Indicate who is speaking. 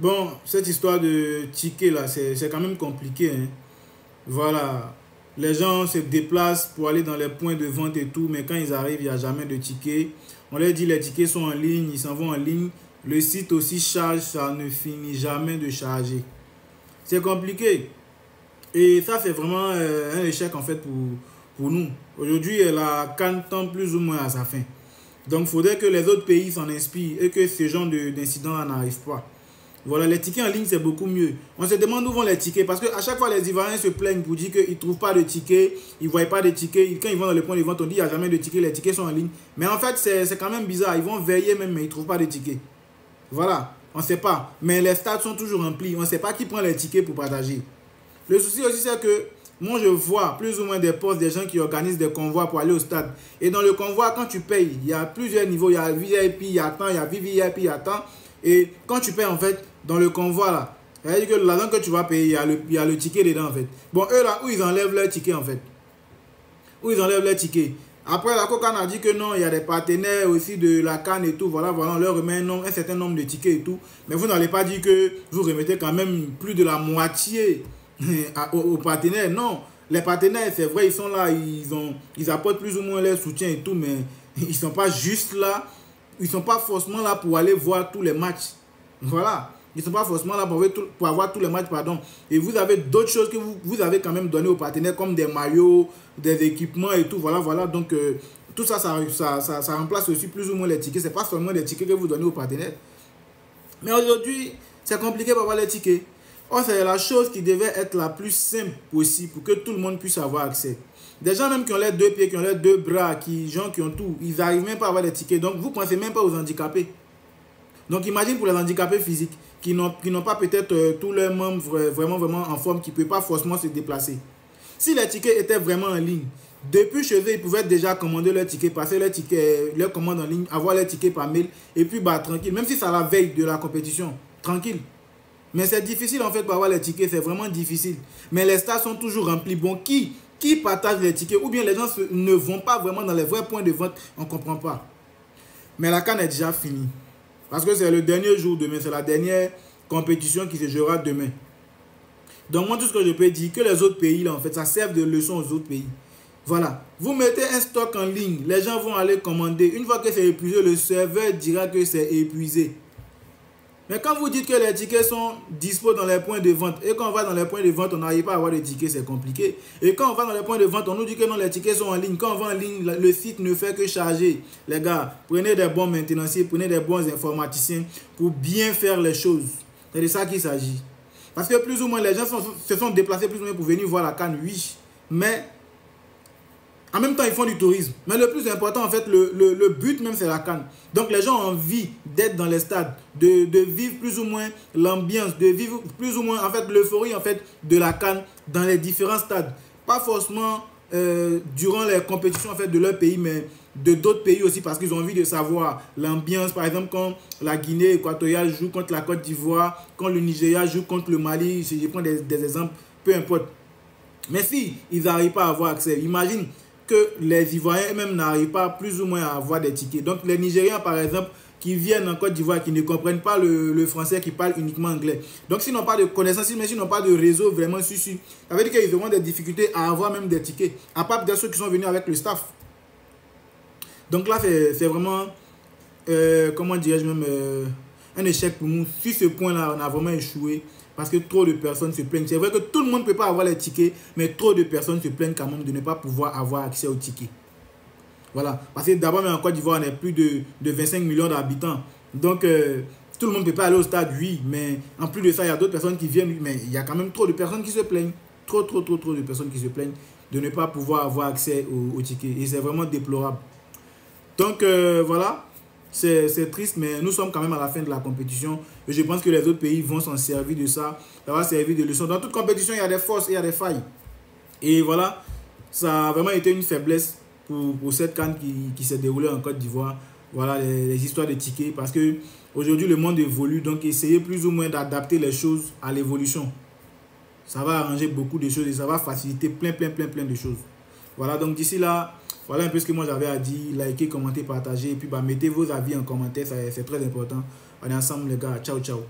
Speaker 1: Bon, cette histoire de ticket là, c'est quand même compliqué, hein. Voilà. Les gens se déplacent pour aller dans les points de vente et tout, mais quand ils arrivent, il n'y a jamais de ticket. On leur dit les tickets sont en ligne, ils s'en vont en ligne. Le site aussi charge, ça ne finit jamais de charger. C'est compliqué. Et ça, c'est vraiment un échec en fait pour nous. Aujourd'hui, la CAN tend plus ou moins à sa fin. Donc, il faudrait que les autres pays s'en inspirent et que ce genre d'incident n'arrive pas. Voilà, les tickets en ligne, c'est beaucoup mieux. On se demande où vont les tickets parce qu'à chaque fois, les Ivoiriens se plaignent pour dire qu'ils ne trouvent pas de tickets, ils ne voient pas de tickets. Quand ils vont dans le point de vente, on dit qu'il n'y a jamais de tickets, les tickets sont en ligne. Mais en fait, c'est quand même bizarre. Ils vont veiller même, mais ils ne trouvent pas de tickets. Voilà, on ne sait pas. Mais les stades sont toujours remplis. On ne sait pas qui prend les tickets pour partager. Le souci aussi, c'est que moi, je vois plus ou moins des postes, des gens qui organisent des convois pour aller au stade. Et dans le convoi, quand tu payes, il y a plusieurs niveaux. Il y a VIP, il y a tant, il y a VVIP, il y a tant. Et quand tu payes, en fait, dans le convoi, là, c'est-à-dire que l'argent que tu vas payer, il y a le ticket dedans, en fait. Bon, eux, là, où ils enlèvent leur ticket, en fait. Où ils enlèvent leur ticket. Après, la COCAN a dit que non, il y a des partenaires aussi de la CAN et tout. Voilà, voilà, on leur remet un certain nombre de tickets et tout. Mais vous n'allez pas dire que vous remettez quand même plus de la moitié aux partenaires. Non, les partenaires, c'est vrai, ils sont là, ils apportent plus ou moins leur soutien et tout, mais ils ne sont pas juste là. Ils ne sont pas forcément là pour aller voir tous les matchs. Voilà. Ils ne sont pas forcément là pour avoir tous les matchs, pardon. Et vous avez d'autres choses que vous avez quand même donné aux partenaires, comme des maillots, des équipements et tout. Voilà, voilà. Donc, tout ça, ça remplace aussi plus ou moins les tickets. Ce n'est pas seulement les tickets que vous donnez aux partenaires. Mais aujourd'hui, c'est compliqué pour avoir les tickets. Or, c'est la chose qui devait être la plus simple possible pour que tout le monde puisse avoir accès. Des gens même qui ont les deux pieds, qui ont les deux bras, gens qui ont tout, ils n'arrivent même pas à avoir les tickets. Donc, vous ne pensez même pas aux handicapés. Donc, imagine pour les handicapés physiques qui n'ont pas peut-être tous leurs membres vraiment en forme, qui ne peuvent pas forcément se déplacer. Si les tickets étaient vraiment en ligne, depuis chez eux, ils pouvaient déjà commander leur ticket, passer leur commande en ligne, avoir leur ticket par mail, et puis bah, tranquille, même si c'est à la veille de la compétition, tranquille. Mais c'est difficile en fait pour avoir les tickets, c'est vraiment difficile. Mais les stades sont toujours remplis. Bon, qui partage les tickets? Ou bien les gens ne vont pas vraiment dans les vrais points de vente, on ne comprend pas. Mais la CAN est déjà finie. Parce que c'est le dernier jour demain, c'est la dernière compétition qui se jouera demain. Donc moi, tout ce que je peux dire, que les autres pays, là, en fait, ça sert de leçon aux autres pays. Voilà. Vous mettez un stock en ligne, les gens vont aller commander. Une fois que c'est épuisé, le serveur dira que c'est épuisé. Mais quand vous dites que les tickets sont dispo dans les points de vente, et quand on va dans les points de vente, on n'arrive pas à avoir des tickets, c'est compliqué. Et quand on va dans les points de vente, on nous dit que non, les tickets sont en ligne. Quand on va en ligne, le site ne fait que charger. Les gars, prenez des bons maintenanciers, prenez des bons informaticiens pour bien faire les choses. C'est de ça qu'il s'agit. Parce que plus ou moins, les gens se sont déplacés plus ou moins pour venir voir la CAN, oui. Mais en même temps, ils font du tourisme. Mais le plus important, en fait, le but même, c'est la CAN. Donc, les gens ont envie d'être dans les stades, de vivre plus ou moins l'ambiance, de vivre plus ou moins, en fait, l'euphorie, en fait, de la CAN dans les différents stades. Pas forcément durant les compétitions, en fait, de leur pays, mais de d'autres pays aussi, parce qu'ils ont envie de savoir l'ambiance. Par exemple, quand la Guinée équatoriale joue contre la Côte d'Ivoire, quand le Nigeria joue contre le Mali, je prends des exemples, peu importe. Mais si ils n'arrivent pas à avoir accès, imagine que les Ivoiriens eux-mêmes n'arrivent pas plus ou moins à avoir des tickets. Donc les Nigériens par exemple qui viennent en Côte d'Ivoire, qui ne comprennent pas le français, qui parlent uniquement anglais. Donc s'ils n'ont pas de connaissances, mais s'ils n'ont pas de réseau vraiment suivi, ça veut dire qu'ils auront des difficultés à avoir même des tickets, à part de ceux qui sont venus avec le staff. Donc là c'est vraiment, comment dirais-je même, un échec pour nous. Sur ce point-là, on a vraiment échoué. Parce que trop de personnes se plaignent. C'est vrai que tout le monde ne peut pas avoir les tickets, mais trop de personnes se plaignent quand même de ne pas pouvoir avoir accès aux tickets. Voilà. Parce que d'abord, en Côte d'Ivoire, on est plus de 25 millions d'habitants. Donc, tout le monde ne peut pas aller au stade, oui. Mais en plus de ça, il y a d'autres personnes qui viennent. Mais il y a quand même trop de personnes qui se plaignent. Trop de personnes qui se plaignent de ne pas pouvoir avoir accès aux tickets. Et c'est vraiment déplorable. Donc, voilà. C'est triste, mais nous sommes quand même à la fin de la compétition. Et je pense que les autres pays vont s'en servir de ça. Ça va servir de leçon. Dans toute compétition, il y a des forces et il y a des failles. Et voilà, ça a vraiment été une faiblesse pour cette CAN qui s'est déroulée en Côte d'Ivoire. Voilà les histoires de tickets. Parce que aujourd'hui, le monde évolue. Donc, essayez plus ou moins d'adapter les choses à l'évolution. Ça va arranger beaucoup de choses et ça va faciliter plein de choses. Voilà, donc d'ici là, voilà un peu ce que moi j'avais à dire. Likez, commentez, partagez. Et puis bah, mettez vos avis en commentaire, c'est très important. On est ensemble les gars. Ciao, ciao.